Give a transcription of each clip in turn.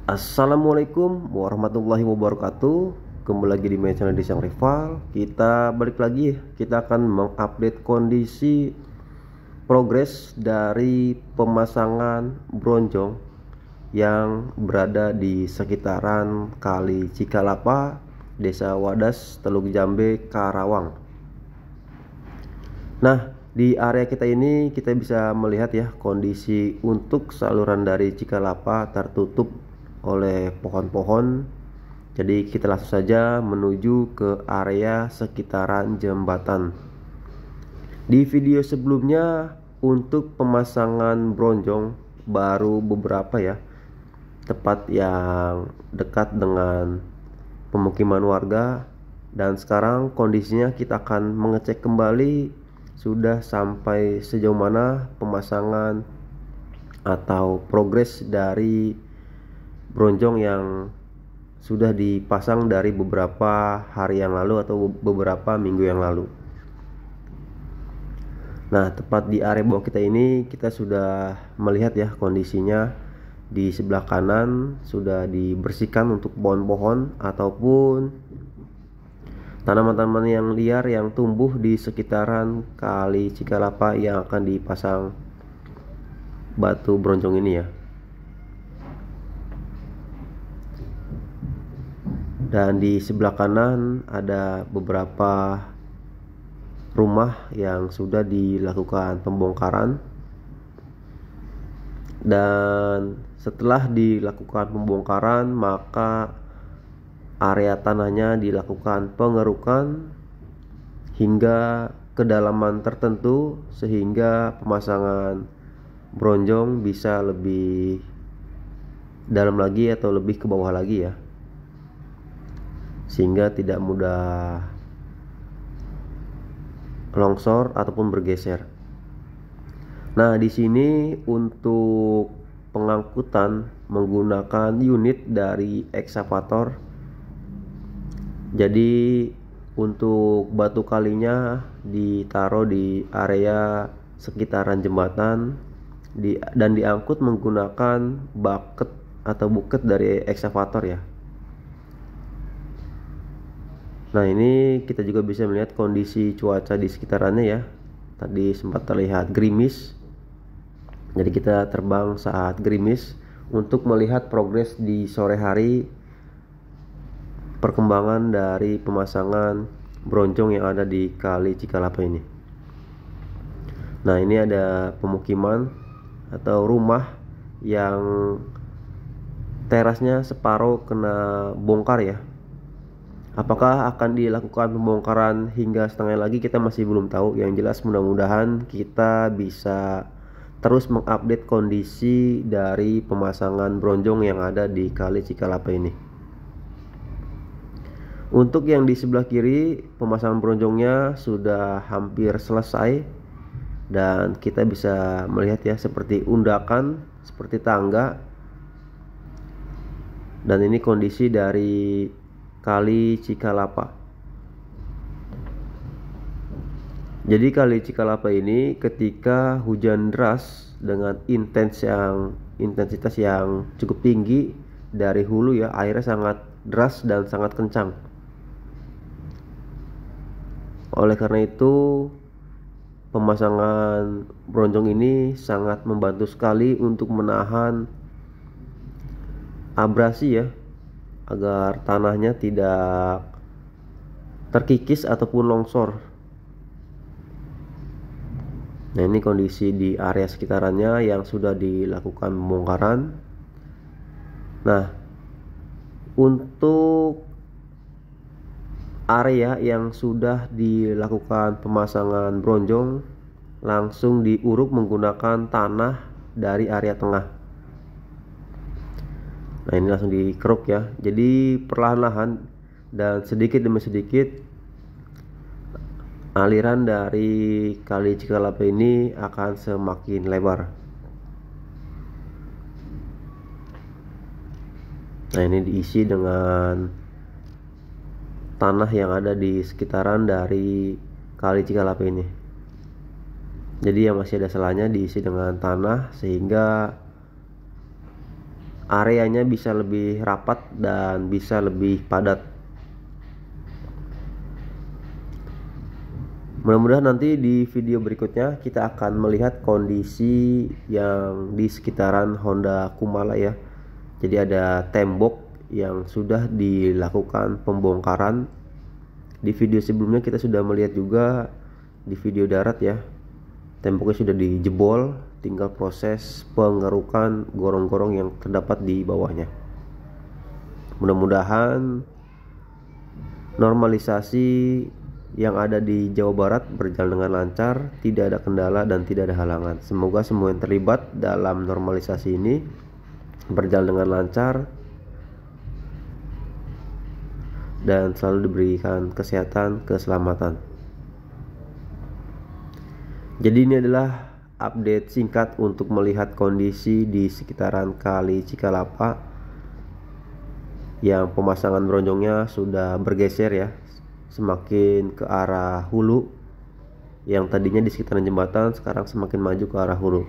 Assalamualaikum warahmatullahi wabarakatuh. Kembali lagi di channel Desyang Rival. Kita balik lagi. Kita akan mengupdate kondisi progres dari pemasangan bronjong yang berada di sekitaran Kali Cikalapa, Desa Wadas, Teluk Jambe, Karawang. Nah, di area kita ini kita bisa melihat ya kondisi untuk saluran dari Cikalapa tertutup oleh pohon-pohon. Jadi kita langsung saja menuju ke area sekitaran jembatan. Di video sebelumnya untuk pemasangan bronjong baru beberapa ya, tepat yang dekat dengan pemukiman warga, dan sekarang kondisinya kita akan mengecek kembali sudah sampai sejauh mana pemasangan atau progres dari bronjong yang sudah dipasang dari beberapa hari yang lalu atau beberapa minggu yang lalu. Nah, tepat di area bawah kita ini kita sudah melihat ya kondisinya. Di sebelah kanan sudah dibersihkan untuk pohon-pohon ataupun tanaman-tanaman yang liar yang tumbuh di sekitaran Kali Cikalapa yang akan dipasang batu bronjong ini ya. Dan di sebelah kanan ada beberapa rumah yang sudah dilakukan pembongkaran. Dan setelah dilakukan pembongkaran, maka area tanahnya dilakukan pengerukan hingga kedalaman tertentu sehingga pemasangan bronjong bisa lebih dalam lagi atau lebih ke bawah lagi ya, sehingga tidak mudah longsor ataupun bergeser. Nah, di sini untuk pengangkutan menggunakan unit dari ekskavator. Jadi untuk batu kalinya ditaruh di area sekitaran jembatan dan diangkut menggunakan bucket atau buket dari ekskavator ya. Nah, ini kita juga bisa melihat kondisi cuaca di sekitarannya ya. Tadi sempat terlihat gerimis. Jadi kita terbang saat gerimis untuk melihat progres di sore hari perkembangan dari pemasangan bronjong yang ada di Kali Cikalapa ini. Nah, ini ada pemukiman atau rumah yang terasnya separuh kena bongkar ya. Apakah akan dilakukan pembongkaran hingga setengah lagi kita masih belum tahu. Yang jelas mudah-mudahan kita bisa terus mengupdate kondisi dari pemasangan bronjong yang ada di Kali Cikalapa ini. Untuk yang di sebelah kiri, pemasangan bronjongnya sudah hampir selesai dan kita bisa melihat ya seperti undakan, seperti tangga. Dan ini kondisi dari Kali Cikalapa. Jadi Kali Cikalapa ini ketika hujan deras dengan intensitas yang cukup tinggi dari hulu ya, airnya sangat deras dan sangat kencang. Oleh karena itu pemasangan bronjong ini sangat membantu sekali untuk menahan abrasi ya, agar tanahnya tidak terkikis ataupun longsor. Nah, ini kondisi di area sekitarannya yang sudah dilakukan pembongkaran. Nah, untuk area yang sudah dilakukan pemasangan bronjong langsung diuruk menggunakan tanah dari area tengah. Nah, ini langsung dikeruk ya. Jadi perlahan-lahan dan sedikit demi sedikit aliran dari Kali Cikalapa ini akan semakin lebar. Nah, ini diisi dengan tanah yang ada di sekitaran dari Kali Cikalapa ini. Jadi yang masih ada selanya diisi dengan tanah sehingga areanya bisa lebih rapat dan bisa lebih padat. Mudah-mudahan nanti di video berikutnya kita akan melihat kondisi yang di sekitaran Honda Kumala ya. Jadi ada tembok yang sudah dilakukan pembongkaran. Di video sebelumnya kita sudah melihat juga di video darat ya. Temboknya sudah dijebol, tinggal proses pengerukan gorong-gorong yang terdapat di bawahnya. Mudah-mudahan normalisasi yang ada di Jawa Barat berjalan dengan lancar, tidak ada kendala dan tidak ada halangan. Semoga semua yang terlibat dalam normalisasi ini berjalan dengan lancar dan selalu diberikan kesehatan, keselamatan. Jadi ini adalah update singkat untuk melihat kondisi di sekitaran Kali Cikalapa yang pemasangan bronjongnya sudah bergeser ya, semakin ke arah hulu. Yang tadinya di sekitaran jembatan sekarang semakin maju ke arah hulu.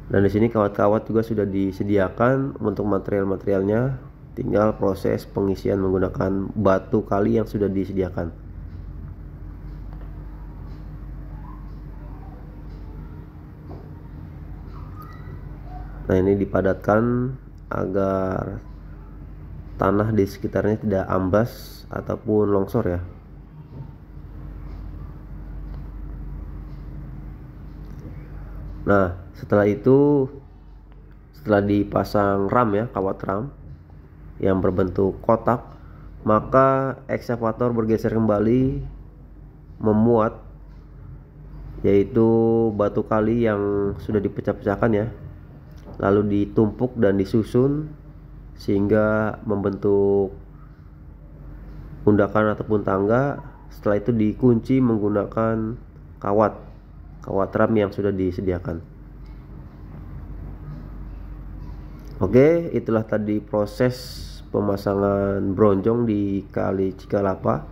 Dan di sini kawat-kawat juga sudah disediakan untuk material-materialnya, tinggal proses pengisian menggunakan batu kali yang sudah disediakan. Nah, ini dipadatkan agar tanah di sekitarnya tidak amblas ataupun longsor ya. Nah, setelah itu, setelah dipasang ram ya, kawat ram yang berbentuk kotak, maka eksavator bergeser kembali memuat yaitu batu kali yang sudah dipecah-pecahkan ya, lalu ditumpuk dan disusun sehingga membentuk undakan ataupun tangga. Setelah itu dikunci menggunakan kawat ram yang sudah disediakan. Oke, itulah tadi proses pemasangan bronjong di Kali Cikalapa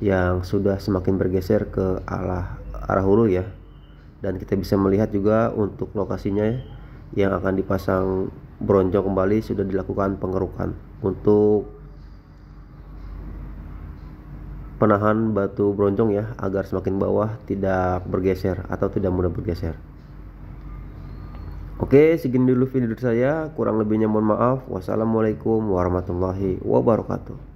yang sudah semakin bergeser ke arah hulu ya. Dan kita bisa melihat juga untuk lokasinya yang akan dipasang bronjong kembali sudah dilakukan pengerukan untuk penahan batu bronjong ya, agar semakin bawah tidak bergeser atau tidak mudah bergeser. Oke, segini dulu video dari saya, kurang lebihnya mohon maaf. Wassalamualaikum warahmatullahi wabarakatuh.